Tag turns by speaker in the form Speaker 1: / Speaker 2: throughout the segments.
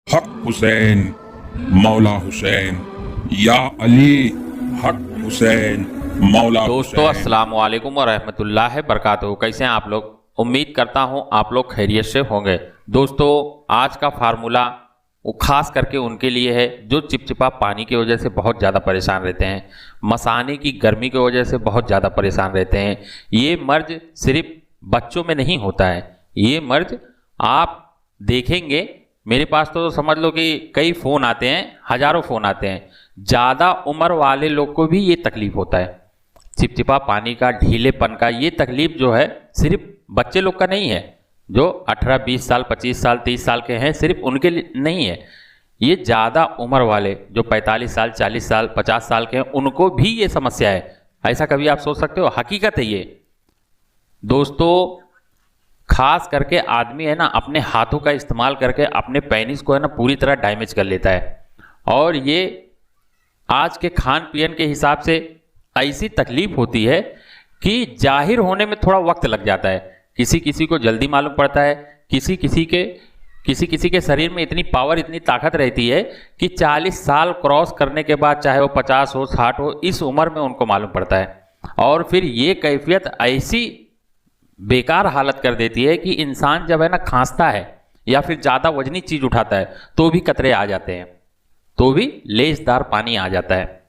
Speaker 1: हक हुसैन, मौला हुसैन, या अली, हक हुसैन, मौला
Speaker 2: दोस्तों
Speaker 1: हुसैन।
Speaker 2: अस्सलाम वालेकुम व रहमतुल्लाहि बरकातहू। कैसे हैं आप लोग? उम्मीद करता हूं आप लोग खैरियत से होंगे। दोस्तों आज का फार्मूला वो खास करके उनके लिए है जो चिपचिपा पानी की वजह से बहुत ज़्यादा परेशान रहते हैं, मसाने की गर्मी की वजह से बहुत ज़्यादा परेशान रहते हैं। ये मर्ज सिर्फ बच्चों में नहीं होता है, ये मर्ज आप देखेंगे मेरे पास तो समझ लो कि कई फ़ोन आते हैं, हज़ारों फ़ोन आते हैं। ज़्यादा उम्र वाले लोग को भी ये तकलीफ़ होता है, चिपचिपा पानी का, ढीलेपन का। ये तकलीफ जो है सिर्फ बच्चे लोग का नहीं है, जो 18, 20 साल, 25 साल, 30 साल के हैं, सिर्फ उनके लिए नहीं है। ये ज़्यादा उम्र वाले जो 45 साल, 40 साल, 50 साल के हैं, उनको भी ये समस्या है। ऐसा कभी आप सोच सकते हो? हकीकत है ये। दोस्तों खास करके आदमी है ना, अपने हाथों का इस्तेमाल करके अपने पेनिस को है ना पूरी तरह डैमेज कर लेता है। और ये आज के खान पीन के हिसाब से ऐसी तकलीफ होती है कि जाहिर होने में थोड़ा वक्त लग जाता है। किसी किसी को जल्दी मालूम पड़ता है, किसी किसी के शरीर में इतनी पावर, इतनी ताकत रहती है कि 40 साल क्रॉस करने के बाद, चाहे वो 50 हो, 60 हो, इस उम्र में उनको मालूम पड़ता है। और फिर ये कैफियत ऐसी बेकार हालत कर देती है कि इंसान जब है ना खांसता है या फिर ज़्यादा वजनी चीज़ उठाता है तो भी कतरे आ जाते हैं, तो भी लेसदार पानी आ जाता है।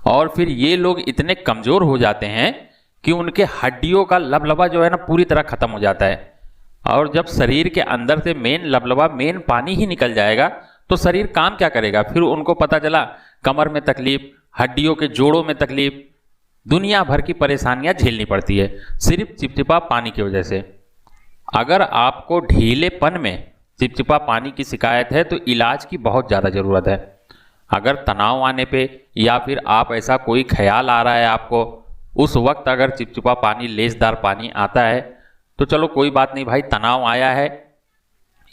Speaker 2: और फिर ये लोग इतने कमज़ोर हो जाते हैं कि उनके हड्डियों का लबलबा जो है ना पूरी तरह ख़त्म हो जाता है। और जब शरीर के अंदर से मेन लबलबा, मेन पानी ही निकल जाएगा तो शरीर काम क्या करेगा? फिर उनको पता चला कमर में तकलीफ, हड्डियों के जोड़ों में तकलीफ, दुनिया भर की परेशानियां झेलनी पड़ती है सिर्फ चिपचिपा पानी की वजह से। अगर आपको ढीलेपन में चिपचिपा पानी की शिकायत है तो इलाज की बहुत ज़्यादा ज़रूरत है। अगर तनाव आने पे या फिर आप ऐसा कोई ख्याल आ रहा है आपको, उस वक्त अगर चिपचिपा पानी, लेसदार पानी आता है तो चलो कोई बात नहीं भाई, तनाव आया है,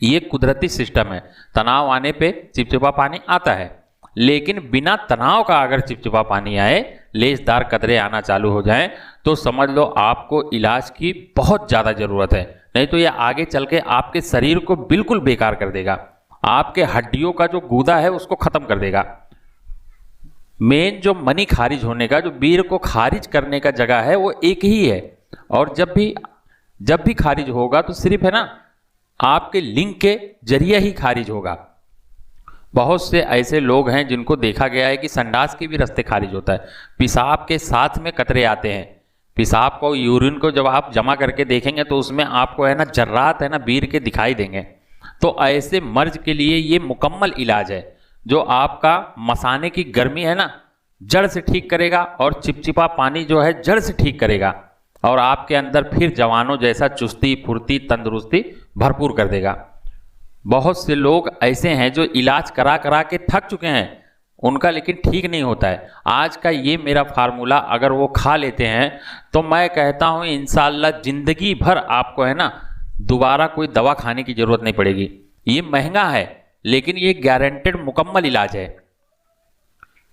Speaker 2: ये कुदरती सिस्टम है। तनाव आने पे चिपचिपा पानी आता है, लेकिन बिना तनाव का अगर चिपचिपा पानी आए, लेसदार कतरे आना चालू हो जाएं, तो समझ लो आपको इलाज की बहुत ज़्यादा ज़रूरत है। नहीं तो ये आगे चल के आपके शरीर को बिल्कुल बेकार कर देगा, आपके हड्डियों का जो गूदा है उसको ख़त्म कर देगा। मेन जो मनी खारिज होने का, जो बीर को खारिज करने का जगह है, वो एक ही है। और जब भी खारिज होगा तो सिर्फ है ना आपके लिंग के जरिए ही खारिज होगा। बहुत से ऐसे लोग हैं जिनको देखा गया है कि संडास के भी रास्ते खारिज होता है, पेशाब के साथ में कतरे आते हैं। पेशाब को, यूरिन को जब आप जमा करके देखेंगे तो उसमें आपको है ना जर्रात है ना बीर के दिखाई देंगे। तो ऐसे मर्ज के लिए ये मुकम्मल इलाज है जो आपका मसाने की गर्मी है ना जड़ से ठीक करेगा, और चिपचिपा पानी जो है जड़ से ठीक करेगा, और आपके अंदर फिर जवानों जैसा चुस्ती, फुर्ती, तंदुरुस्ती भरपूर कर देगा। बहुत से लोग ऐसे हैं जो इलाज करा करा के थक चुके हैं उनका, लेकिन ठीक नहीं होता है। आज का ये मेरा फार्मूला अगर वो खा लेते हैं तो मैं कहता हूँ इंशाअल्लाह जिंदगी भर आपको है ना दोबारा कोई दवा खाने की जरूरत नहीं पड़ेगी। ये महंगा है लेकिन ये गारंटेड मुकम्मल इलाज है,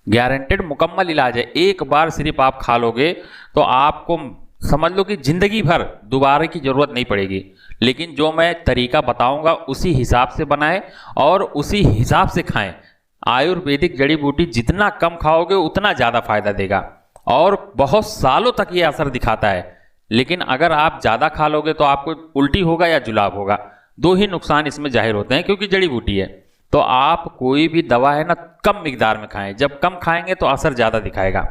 Speaker 2: गारंटेड मुकम्मल इलाज है। एक बार सिर्फ आप खा लोगे तो आपको समझ लो कि जिंदगी भर दोबारा की जरूरत नहीं पड़ेगी। लेकिन जो मैं तरीका बताऊंगा उसी हिसाब से बनाएं और उसी हिसाब से खाएं। आयुर्वेदिक जड़ी बूटी जितना कम खाओगे उतना ज़्यादा फायदा देगा और बहुत सालों तक ये असर दिखाता है। लेकिन अगर आप ज़्यादा खा लोगे तो आपको उल्टी होगा या जुलाब होगा, दो ही नुकसान इसमें जाहिर होते हैं क्योंकि जड़ी बूटी है। तो आप कोई भी दवा है ना कम मिकदार में खाएं, जब कम खाएंगे तो असर ज़्यादा दिखाएगा।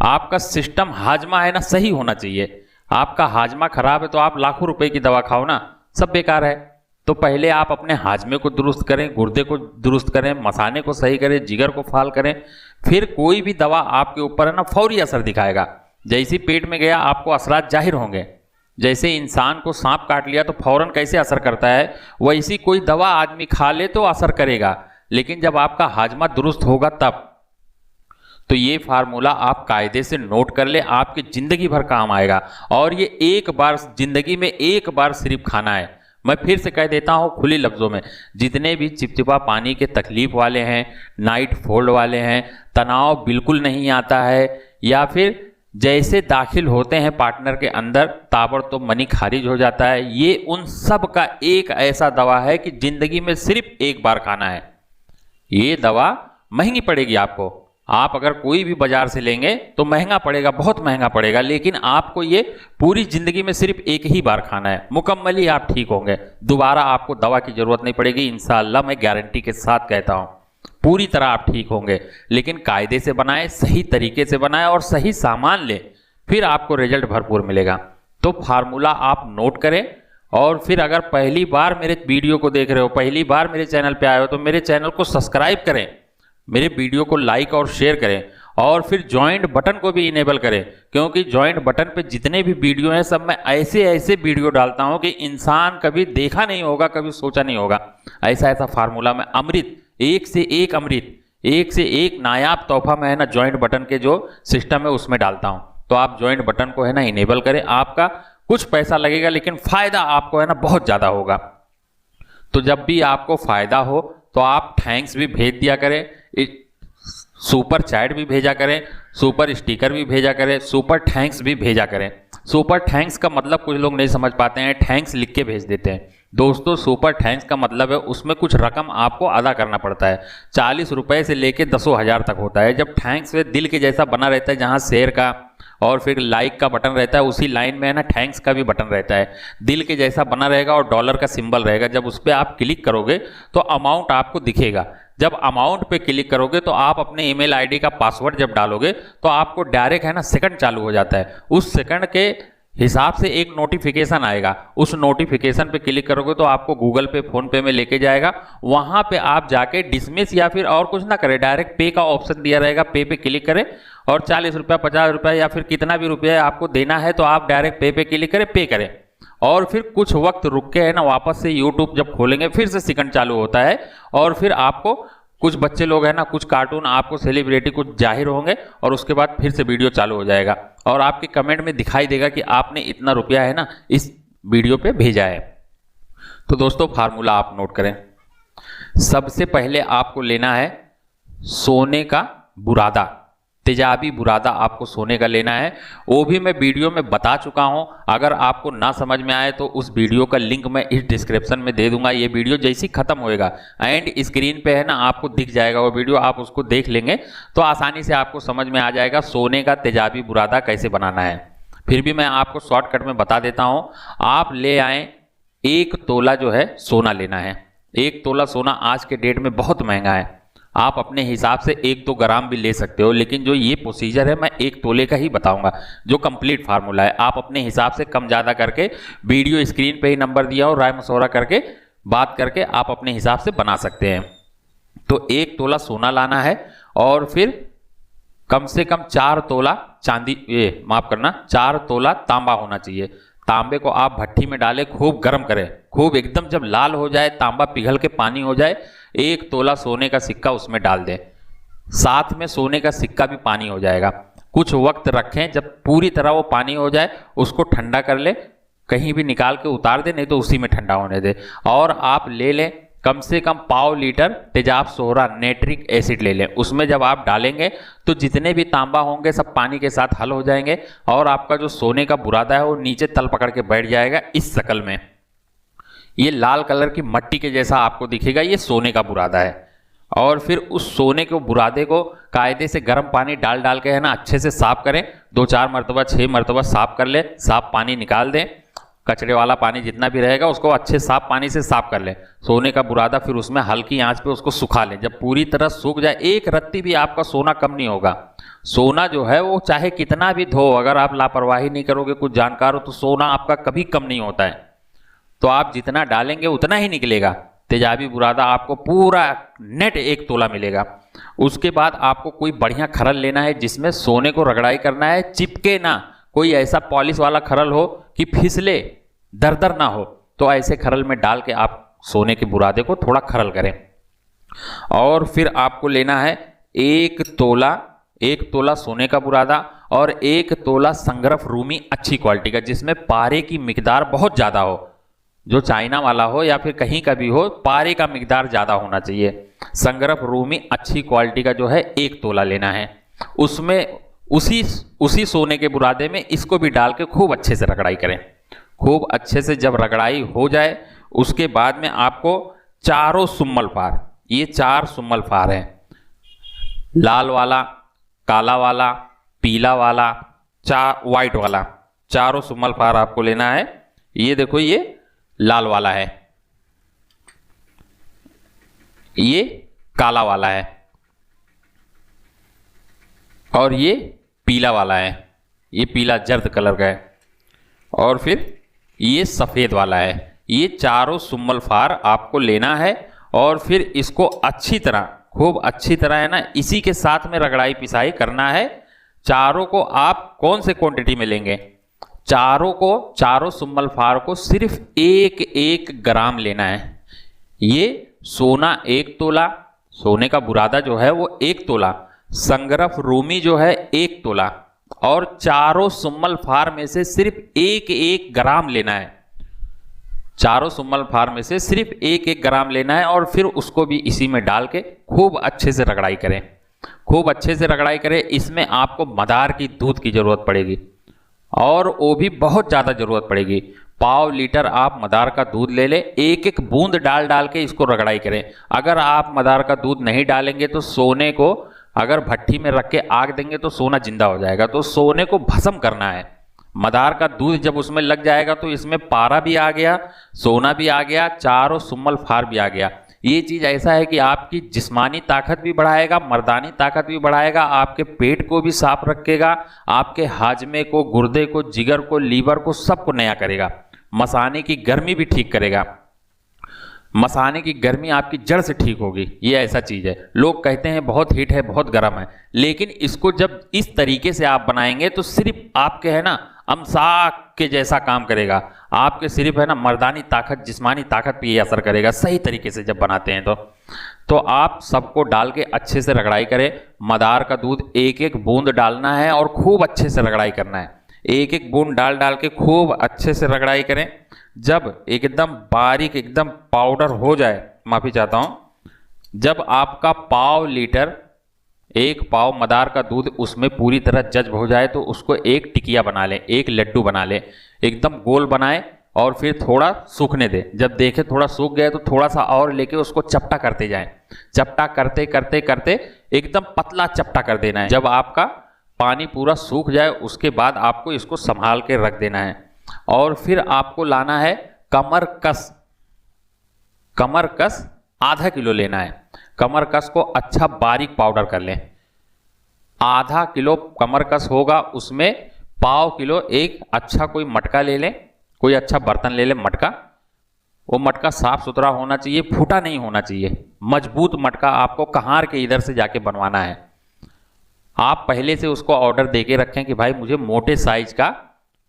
Speaker 2: आपका सिस्टम हाजमा है ना सही होना चाहिए। आपका हाजमा खराब है तो आप लाखों रुपए की दवा खाओ ना, सब बेकार है। तो पहले आप अपने हाजमे को दुरुस्त करें, गुर्दे को दुरुस्त करें, मसाने को सही करें, जिगर को फाल करें, फिर कोई भी दवा आपके ऊपर है ना फौरी असर दिखाएगा। जैसे पेट में गया आपको असरात जाहिर होंगे। जैसे इंसान को सांप काट लिया तो फौरन कैसे असर करता है, वैसी कोई दवा आदमी खा ले तो असर करेगा, लेकिन जब आपका हाजमा दुरुस्त होगा तब। तो ये फार्मूला आप कायदे से नोट कर ले, आपकी जिंदगी भर काम आएगा। और ये एक बार जिंदगी में एक बार सिर्फ खाना है। मैं फिर से कह देता हूँ खुले लफ्ज़ों में, जितने भी चिपचिपा पानी के तकलीफ वाले हैं, नाइट फोल्ड वाले हैं, तनाव बिल्कुल नहीं आता है, या फिर जैसे दाखिल होते हैं पार्टनर के अंदर ताबड़तोड़ मनी खारिज हो जाता है। ये उन सब का एक ऐसा दवा है कि जिंदगी में सिर्फ एक बार खाना है। ये दवा महंगी पड़ेगी आपको, आप अगर कोई भी बाजार से लेंगे तो महंगा पड़ेगा, बहुत महंगा पड़ेगा, लेकिन आपको ये पूरी जिंदगी में सिर्फ एक ही बार खाना है। मुकम्मली आप ठीक होंगे, दोबारा आपको दवा की जरूरत नहीं पड़ेगी इंशाअल्लाह। मैं गारंटी के साथ कहता हूँ पूरी तरह आप ठीक होंगे। लेकिन कायदे से बनाएं, सही तरीके से बनाएं और सही सामान लें, फिर आपको रिजल्ट भरपूर मिलेगा। तो फार्मूला आप नोट करें और फिर अगर पहली बार मेरे वीडियो को देख रहे हो, पहली बार मेरे चैनल पे आए हो, तो मेरे चैनल को सब्सक्राइब करें, मेरे वीडियो को लाइक और शेयर करें और फिर ज्वाइंट बटन को भी इनेबल करें, क्योंकि ज्वाइंट बटन पे जितने भी वीडियो हैं सब मैं ऐसे ऐसे वीडियो डालता हूं कि इंसान कभी देखा नहीं होगा, कभी सोचा नहीं होगा। ऐसा ऐसा फार्मूला में अमृत, एक से एक अमृत, एक से एक नायाब तोहफा मैं है ना ज्वाइंट बटन के जो सिस्टम है उसमें डालता हूं। तो आप ज्वाइंट बटन को है ना इनेबल करें, आपका कुछ पैसा लगेगा लेकिन फायदा आपको है ना बहुत ज्यादा होगा। तो जब भी आपको फायदा हो तो आप थैंक्स भी भेज दिया करें, सुपर चैट भी भेजा करें, सुपर स्टिकर भी भेजा करें, सुपर थैंक्स भी भेजा करें। सुपर थैंक्स का मतलब कुछ लोग नहीं समझ पाते हैं, थैंक्स लिख के भेज देते हैं। दोस्तों सुपर थैंक्स का मतलब है उसमें कुछ रकम आपको अदा करना पड़ता है, 40 रुपए से लेके 10,000 तक होता है। जब थैंक्स में दिल के जैसा बना रहता है, जहां शेयर का और फिर लाइक का बटन रहता है, उसी लाइन में है ना थैंक्स का भी बटन रहता है, दिल के जैसा बना रहेगा और डॉलर का सिंबल रहेगा। जब उस पर आप क्लिक करोगे तो अमाउंट आपको दिखेगा। जब अमाउंट पे क्लिक करोगे तो आप अपने ईमेल आईडी का पासवर्ड जब डालोगे तो आपको डायरेक्ट है ना सेकंड चालू हो जाता है। उस सेकंड के हिसाब से एक नोटिफिकेशन आएगा, उस नोटिफिकेशन पे क्लिक करोगे तो आपको गूगल पे, फोन पे में लेके जाएगा। वहां पे आप जाके डिसमिस या फिर और कुछ ना करें, डायरेक्ट पे का ऑप्शन दिया रहेगा, पे पे क्लिक करें और 40 रुपया, 50 रुपया या फिर कितना भी रुपया आपको देना है तो आप डायरेक्ट पे पे क्लिक करें, पे करें और फिर कुछ वक्त रुक के है ना वापस से यूट्यूब जब खोलेंगे फिर से सेकंड चालू होता है और फिर आपको कुछ बच्चे लोग है ना, कुछ कार्टून, आपको सेलिब्रिटी कुछ जाहिर होंगे और उसके बाद फिर से वीडियो चालू हो जाएगा और आपके कमेंट में दिखाई देगा कि आपने इतना रुपया है ना इस वीडियो पे भेजा है। तो दोस्तों फार्मूला आप नोट करें। सबसे पहले आपको लेना है सोने का बुरादा, तेजाबी बुरादा आपको सोने का लेना है। वो भी मैं वीडियो में बता चुका हूं, अगर आपको ना समझ में आए तो उस वीडियो का लिंक मैं इस डिस्क्रिप्शन में दे दूंगा। ये वीडियो जैसी खत्म होएगा एंड स्क्रीन पे है ना आपको दिख जाएगा वो वीडियो, आप उसको देख लेंगे तो आसानी से आपको समझ में आ जाएगा सोने का तेजाबी बुरादा कैसे बनाना है। फिर भी मैं आपको शॉर्टकट में बता देता हूं। आप ले आए 1 तोला जो है सोना लेना है। 1 तोला सोना आज के डेट में बहुत महंगा है, आप अपने हिसाब से 1-2 ग्राम भी ले सकते हो, लेकिन जो ये प्रोसीजर है मैं 1 तोले का ही बताऊंगा जो कंप्लीट फार्मूला है। आप अपने हिसाब से कम ज़्यादा करके, वीडियो स्क्रीन पे ही नंबर दिया और राय मशवरा करके बात करके आप अपने हिसाब से बना सकते हैं। तो 1 तोला सोना लाना है और फिर कम से कम 4 तोला चांदी, ये माफ करना 4 तोला तांबा होना चाहिए। तांबे को आप भट्टी में डालें, खूब गर्म करें, खूब एकदम जब लाल हो जाए, तांबा पिघल के पानी हो जाए, 1 तोला सोने का सिक्का उसमें डाल दें, साथ में सोने का सिक्का भी पानी हो जाएगा। कुछ वक्त रखें, जब पूरी तरह वो पानी हो जाए उसको ठंडा कर ले, कहीं भी निकाल के उतार दे, नहीं तो उसी में ठंडा होने दे। और आप ले लें कम से कम 1/2 लीटर तेजाब सोहरा नाइट्रिक एसिड ले लें। उसमें जब आप डालेंगे तो जितने भी तांबा होंगे सब पानी के साथ हल हो जाएंगे और आपका जो सोने का बुरादा है वो नीचे तल पकड़ के बैठ जाएगा इस शक्ल में। ये लाल कलर की मट्टी के जैसा आपको दिखेगा, ये सोने का बुरादा है। और फिर उस सोने के बुरादे को कायदे से गर्म पानी डाल डाल के है ना अच्छे से साफ करें, 2-4 मरतबा 6 मरतबा साफ कर ले, साफ पानी निकाल दें, कचरे वाला पानी जितना भी रहेगा उसको अच्छे साफ पानी से साफ कर लें सोने का बुरादा। फिर उसमें हल्की आंच पे उसको सुखा लें, जब पूरी तरह सूख जाए, एक रत्ती भी आपका सोना कम नहीं होगा। सोना जो है वो चाहे कितना भी धो, अगर आप लापरवाही नहीं करोगे, कुछ जानकार हो, तो सोना आपका कभी कम नहीं होता है। तो आप जितना डालेंगे उतना ही निकलेगा। तेजाबी बुरादा आपको पूरा नेट 1 तोला मिलेगा। उसके बाद आपको कोई बढ़िया खरल लेना है जिसमें सोने को रगड़ाई करना है, चिपके ना, कोई ऐसा पॉलिश वाला खरल हो कि फिसले, दरदर ना हो, तो ऐसे खरल में डाल के आप सोने के बुरादे को थोड़ा खरल करें। और फिर आपको लेना है 1 तोला सोने का बुरादा और 1 तोला संगरफ रूमी अच्छी क्वालिटी का, जिसमें पारे की मिकदार बहुत ज़्यादा हो, जो चाइना वाला हो या फिर कहीं का भी हो, पारे का मिकदार ज़्यादा होना चाहिए। संगरफ रूमी अच्छी क्वालिटी का जो है 1 तोला लेना है। उसमें उसी सोने के बुरादे में इसको भी डाल के खूब अच्छे से रगड़ाई करें। खूब अच्छे से जब रगड़ाई हो जाए उसके बाद में आपको चारों सुम्मल फार, ये 4 सुम्मल फार हैं, लाल वाला, काला वाला, पीला वाला, वाइट वाला, चारों सुम्मल फार आपको लेना है। ये देखो ये लाल वाला है, ये काला वाला है और ये पीला वाला है, ये पीला जर्द कलर का है और फिर ये सफ़ेद वाला है। ये चारों सुम्मल फार आपको लेना है और फिर इसको अच्छी तरह, खूब अच्छी तरह है ना, इसी के साथ में रगड़ाई पिसाई करना है। चारों को आप कौन से क्वांटिटी में लेंगे? चारों सुम्मल फार को सिर्फ 1-1 ग्राम लेना है। ये सोना 1 तोला, सोने का बुरादा जो है वो 1 तोला, संगरफ रूमी जो है 1 तोला और चारों सुम्मल फार में से सिर्फ 1-1 ग्राम लेना है। चारों सुम्मल फार में से सिर्फ 1-1 ग्राम लेना है और फिर उसको भी इसी में डाल के खूब अच्छे से रगड़ाई करें, खूब अच्छे से रगड़ाई करें। इसमें आपको मदार की दूध की ज़रूरत पड़ेगी और वो भी बहुत ज़्यादा ज़रूरत पड़ेगी। पाव लीटर आप मदार का दूध ले लें, 1-1 बूंद डाल के इसको रगड़ाई करें। अगर आप मदार का दूध नहीं डालेंगे तो सोने को अगर भट्टी में रख के आग देंगे तो सोना जिंदा हो जाएगा। तो सोने को भस्म करना है। मदार का दूध जब उसमें लग जाएगा तो इसमें पारा भी आ गया, सोना भी आ गया, चारों सुम्मल फार भी आ गया। ये चीज़ ऐसा है कि आपकी जिस्मानी ताकत भी बढ़ाएगा, मर्दानी ताकत भी बढ़ाएगा, आपके पेट को भी साफ रखेगा, आपके हाजमे को, गुर्दे को, जिगर को, लीवर को, सबको नया करेगा। मसाने की गर्मी भी ठीक करेगा। मसाने की गर्मी आपकी जड़ से ठीक होगी। ये ऐसा चीज़ है। लोग कहते हैं बहुत हीट है, बहुत गर्म है, लेकिन इसको जब इस तरीके से आप बनाएंगे तो सिर्फ आपके है ना अमसाक के जैसा काम करेगा। आपके सिर्फ है ना मर्दानी ताकत, जिस्मानी ताकत पे ये असर करेगा सही तरीके से जब बनाते हैं तो आप सबको डाल के अच्छे से रगड़ाई करें। मदार का दूध 1-1 बूंद डालना है और खूब अच्छे से रगड़ाई करना है। 1-1 बूंद डाल के खूब अच्छे से रगड़ाई करें। जब एकदम बारीक, एकदम पाउडर हो जाए, माफ़ी चाहता हूँ, जब आपका पाव लीटर, 1 पाव मदार का दूध उसमें पूरी तरह जज्ब हो जाए तो उसको एक टिकिया बना लें, एक लड्डू बना लें, एकदम गोल बनाएं और फिर थोड़ा सूखने दें। जब देखें थोड़ा सूख गया तो थोड़ा सा और लेके उसको चपटा करते जाएं। चपटा करते करते करते एकदम पतला चपटा कर देना है। जब आपका पानी पूरा सूख जाए उसके बाद आपको इसको संभाल के रख देना है और फिर आपको लाना है कमर कस आधा किलो लेना है। कमर कस को अच्छा बारीक पाउडर कर लें। आधा किलो कमर कस होगा, उसमें पाव किलो एक अच्छा कोई मटका ले लें, कोई अच्छा बर्तन ले लें मटका। वो मटका साफ सुथरा होना चाहिए, फूटा नहीं होना चाहिए। मजबूत मटका आपको कहार के इधर से जाके बनवाना है। आप पहले से उसको ऑर्डर दे के रखें कि भाई मुझे मोटे साइज का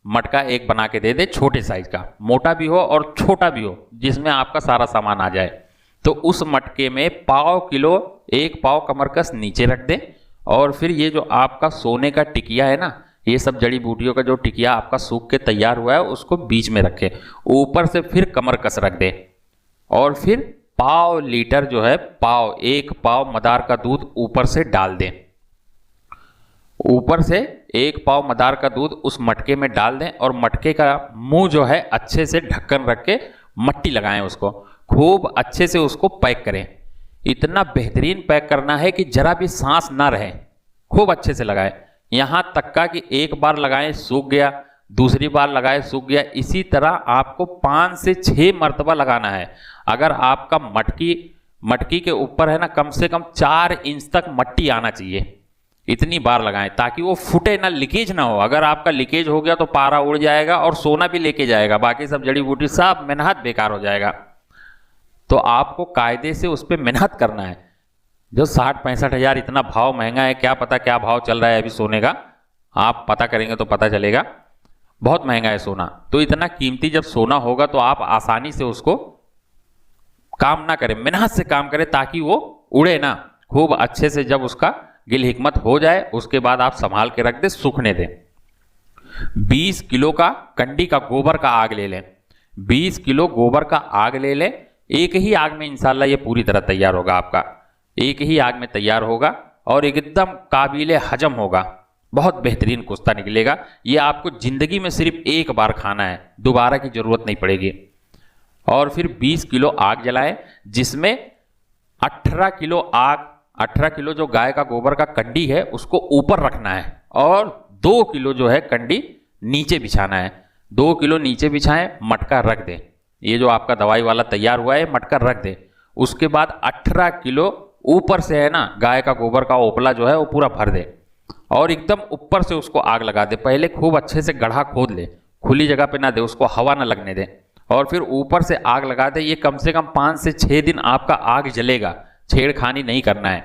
Speaker 2: मटका एक बना के दे दे, छोटे साइज का, मोटा भी हो और छोटा भी हो, जिसमें आपका सारा सामान आ जाए। तो उस मटके में पाव किलो, 1 पाव कमरकस नीचे रख दें और फिर ये जो आपका सोने का टिकिया है ना, ये सब जड़ी बूटियों का जो टिकिया आपका सूख के तैयार हुआ है उसको बीच में रखें। ऊपर से फिर कमरकस रख दें और फिर पाव लीटर जो है, 1 पाव मदार का दूध ऊपर से डाल दें। ऊपर से 1 पाव मदार का दूध उस मटके में डाल दें और मटके का मुंह जो है अच्छे से ढक्कन रख के मट्टी लगाएं, उसको खूब अच्छे से उसको पैक करें। इतना बेहतरीन पैक करना है कि जरा भी सांस ना रहे, खूब अच्छे से लगाएं। यहाँ तक का कि एक बार लगाएं सूख गया, दूसरी बार लगाएं सूख गया, इसी तरह आपको 5 से 6 मरतबा लगाना है। अगर आपका मटकी के ऊपर है ना कम से कम 4 इंच तक मट्टी आना चाहिए, इतनी बार लगाएं ताकि वो फूटे ना, लीकेज ना हो। अगर आपका लीकेज हो गया तो पारा उड़ जाएगा और सोना भी लेके जाएगा, बाकी सब जड़ी बूटी सब मेहनत बेकार हो जाएगा। तो आपको कायदे से उस पर मेहनत करना है। जो 60-65 हज़ार इतना भाव महंगा है, क्या पता क्या भाव चल रहा है अभी सोने का, आप पता करेंगे तो पता चलेगा। बहुत महंगा है सोना। तो इतना कीमती जब सोना होगा तो आप आसानी से उसको काम ना करें, मेहनत से काम करें ताकि वो उड़े ना। खूब अच्छे से जब उसका गिल हिकमत हो जाए उसके बाद आप संभाल के रख दें, सूखने दें। 20 किलो का कंडी का गोबर का आग ले लें। 20 किलो गोबर का आग ले लें। एक ही आग में इंशाल्लाह ये पूरी तरह तैयार होगा आपका, एक ही आग में तैयार होगा और एकदम काबिल हजम होगा। बहुत बेहतरीन कुश्ता निकलेगा। ये आपको ज़िंदगी में सिर्फ एक बार खाना है, दोबारा की ज़रूरत नहीं पड़ेगी। और फिर 20 किलो आग जलाएं, जिसमें 18 किलो आग, 18 किलो जो गाय का गोबर का कंडी है उसको ऊपर रखना है और 2 किलो जो है कंडी नीचे बिछाना है। 2 किलो नीचे बिछाएं, मटका रख दें। ये जो आपका दवाई वाला तैयार हुआ है मटका रख दें। उसके बाद 18 किलो ऊपर से है ना गाय का गोबर का ओपला जो है वो पूरा भर दे और एकदम ऊपर से उसको आग लगा दे। पहले खूब अच्छे से गड्ढा खोद ले, खुली जगह पे ना दे, उसको हवा ना लगने दे और फिर ऊपर से आग लगा दे। ये कम से कम 5 से 6 दिन आपका आग जलेगा, छेड़खानी नहीं करना है।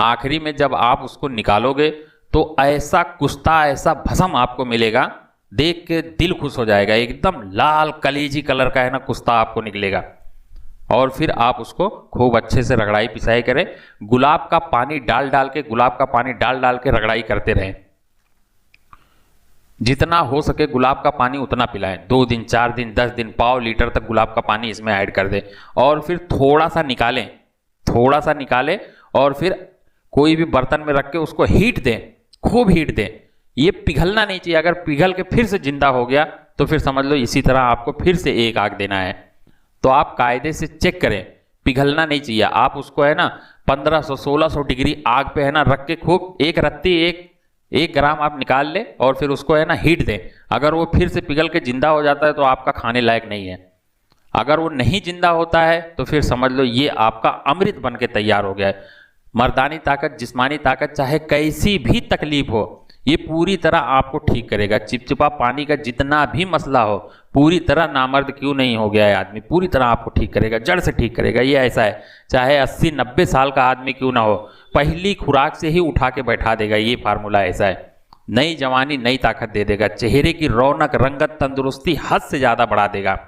Speaker 2: आखिरी में जब आप उसको निकालोगे तो ऐसा कुश्ता, ऐसा भस्म आपको मिलेगा, देख के दिल खुश हो जाएगा। एकदम लाल कलेजी कलर का है ना कुश्ता आपको निकलेगा। और फिर आप उसको खूब अच्छे से रगड़ाई पिसाई करें। गुलाब का पानी डाल डाल के, गुलाब का पानी डाल डाल के रगड़ाई करते रहें। जितना हो सके गुलाब का पानी उतना पिलाएं। 2 दिन, 4 दिन, 10 दिन, पाव लीटर तक गुलाब का पानी इसमें ऐड कर दें और फिर थोड़ा सा निकालें, थोड़ा सा निकालें और फिर कोई भी बर्तन में रख के उसको हीट दें, खूब हीट दें। ये पिघलना नहीं चाहिए। अगर पिघल के फिर से जिंदा हो गया तो फिर समझ लो इसी तरह आपको फिर से एक आग देना है। तो आप कायदे से चेक करें, पिघलना नहीं चाहिए। आप उसको है ना 1500-1600 डिग्री आग पे है ना रख के खूब एक रत्ती, एक ग्राम आप निकाल ले और फिर उसको है ना हीट दें। अगर वो फिर से पिघल के जिंदा हो जाता है तो आपका खाने लायक नहीं है। अगर वो नहीं जिंदा होता है तो फिर समझ लो ये आपका अमृत बन के तैयार हो गया है। मर्दानी ताकत, जिस्मानी ताकत, चाहे कैसी भी तकलीफ हो, ये पूरी तरह आपको ठीक करेगा। चिपचिपा पानी का जितना भी मसला हो, पूरी तरह नामर्द क्यों नहीं हो गया है आदमी, पूरी तरह आपको ठीक करेगा, जड़ से ठीक करेगा। ये ऐसा है, चाहे 80-90 साल का आदमी क्यों ना हो, पहली खुराक से ही उठा के बैठा देगा। ये फार्मूला ऐसा है, नई जवानी, नई ताकत दे देगा, चेहरे की रौनक, रंगत, तंदुरुस्ती हद से ज़्यादा बढ़ा देगा।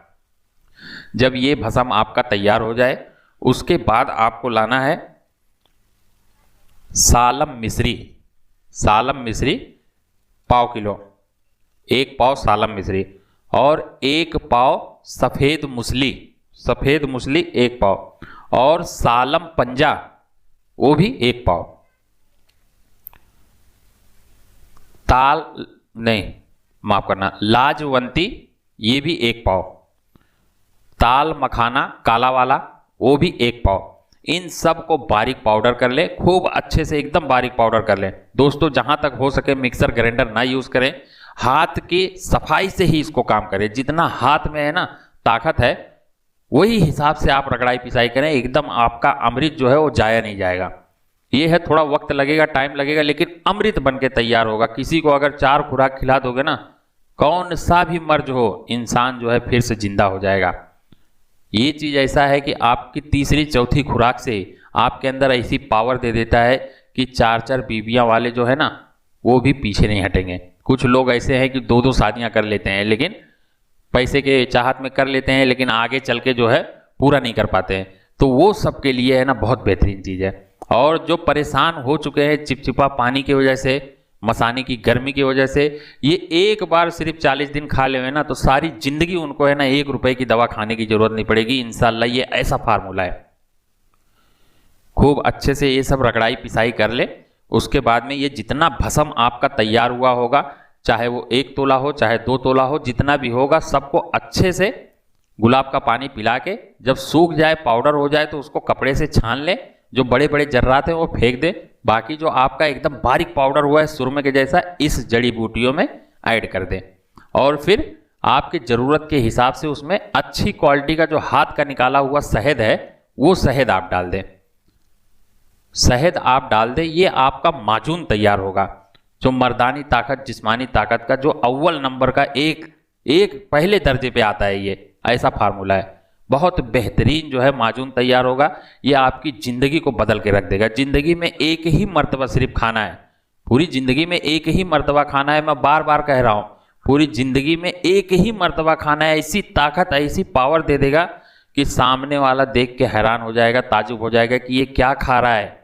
Speaker 2: जब ये भस्म आपका तैयार हो जाए उसके बाद आपको लाना है सालम मिश्री। सालम मिश्री पाव किलो, 1 पाव सालम मिश्री और 1 पाव सफ़ेद मूसली, सफ़ेद मूसली 1 पाव और सालम पंजा वो भी 1 पाव। ताल नहीं, माफ करना, लाजवंती ये भी 1 पाव। ताल मखाना काला वाला वो भी 1 पाव। इन सब को बारीक पाउडर कर लें, खूब अच्छे से एकदम बारीक पाउडर कर लें। दोस्तों जहां तक हो सके मिक्सर ग्राइंडर ना यूज करें, हाथ की सफाई से ही इसको काम करें। जितना हाथ में है ना ताकत है वही हिसाब से आप रगड़ाई पिसाई करें। एकदम आपका अमृत जो है वो जाया नहीं जाएगा। ये है थोड़ा वक्त लगेगा, टाइम लगेगा, लेकिन अमृत बन के तैयार होगा। किसी को अगर 4 खुराक खिला दोगे ना, कौन सा भी मर्ज हो, इंसान जो है फिर से जिंदा हो जाएगा। ये चीज़ ऐसा है कि आपकी तीसरी चौथी खुराक से आपके अंदर ऐसी पावर दे देता है कि 4-4 बीबियां वाले जो है ना वो भी पीछे नहीं हटेंगे। कुछ लोग ऐसे हैं कि 2-2 शादियां कर लेते हैं, लेकिन पैसे के चाहत में कर लेते हैं, लेकिन आगे चल के जो है पूरा नहीं कर पाते हैं। तो वो सब के लिए है ना बहुत बेहतरीन चीज़ है। और जो परेशान हो चुके हैं चिपचिपा पानी की वजह से, मसाने की गर्मी की वजह से, ये एक बार सिर्फ 40 दिन खा ले ना तो सारी जिंदगी उनको है ना 1 रुपए की दवा खाने की जरूरत नहीं पड़ेगी। इंशाल्लाह ये ऐसा फार्मूला है। खूब अच्छे से ये सब रगड़ाई पिसाई कर ले। उसके बाद में ये जितना भस्म आपका तैयार हुआ होगा, चाहे वो 1 तोला हो चाहे 2 तोला हो, जितना भी होगा सबको अच्छे से गुलाब का पानी पिला के जब सूख जाए, पाउडर हो जाए, तो उसको कपड़े से छान ले। जो बड़े बड़े जर्रात हैं वो फेंक दे। बाकी जो आपका एकदम बारीक पाउडर हुआ है सुरमे के जैसा, इस जड़ी बूटियों में ऐड कर दें। और फिर आपकी ज़रूरत के हिसाब से उसमें अच्छी क्वालिटी का जो हाथ का निकाला हुआ शहद है वो शहद आप डाल दें। शहद आप डाल दें, ये आपका माजून तैयार होगा। जो मर्दानी ताकत, जिस्मानी ताकत का जो अव्वल नंबर का एक पहले दर्जे पे आता है, ये ऐसा फार्मूला है। बहुत बेहतरीन जो है माजून तैयार होगा। ये आपकी ज़िंदगी को बदल के रख देगा। ज़िंदगी में एक ही मर्तबा सिर्फ खाना है, पूरी ज़िंदगी में एक ही मर्तबा खाना है। मैं बार बार कह रहा हूँ, पूरी ज़िंदगी में एक ही मर्तबा खाना है। ऐसी ताकत, ऐसी पावर दे देगा कि सामने वाला देख के हैरान हो जाएगा, ताजुब हो जाएगा कि ये क्या खा रहा है।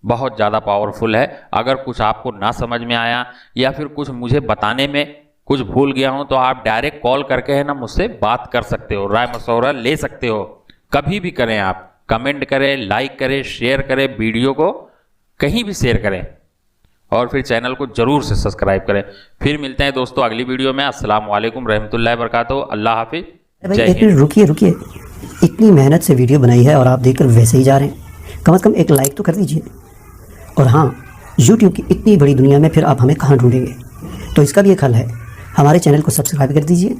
Speaker 2: बहुत ज़्यादा पावरफुल है। अगर कुछ आपको ना समझ में आया या फिर कुछ मुझे बताने में कुछ भूल गया हूं तो आप डायरेक्ट कॉल करके है ना मुझसे बात कर सकते हो, राय मशवरा ले सकते हो। कभी भी करें, आप कमेंट करें, लाइक करें, शेयर करें, वीडियो को कहीं भी शेयर करें। और फिर चैनल को जरूर से सब्सक्राइब करें। फिर मिलते हैं दोस्तों अगली वीडियो में। अस्सलाम वालेकुम रहमतुल्लाहि व बरकातहू। अल्लाह हाफिज।
Speaker 3: भाई एक मिनट रुकिए, इतनी मेहनत से वीडियो बनाई है और आप देखकर वैसे ही जा रहे हैं। कम से कम एक लाइक तो कर दीजिए। और हाँ, YouTube की इतनी बड़ी दुनिया में फिर आप हमें कहाँ ढूंढेंगे, तो इसका भी एक हल है। हमारे चैनल को सब्सक्राइब कर दीजिए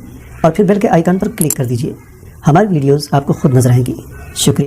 Speaker 3: और फिर बेल के आइकन पर क्लिक कर दीजिए। हमारी वीडियोस आपको खुद नजर आएंगी। शुक्रिया।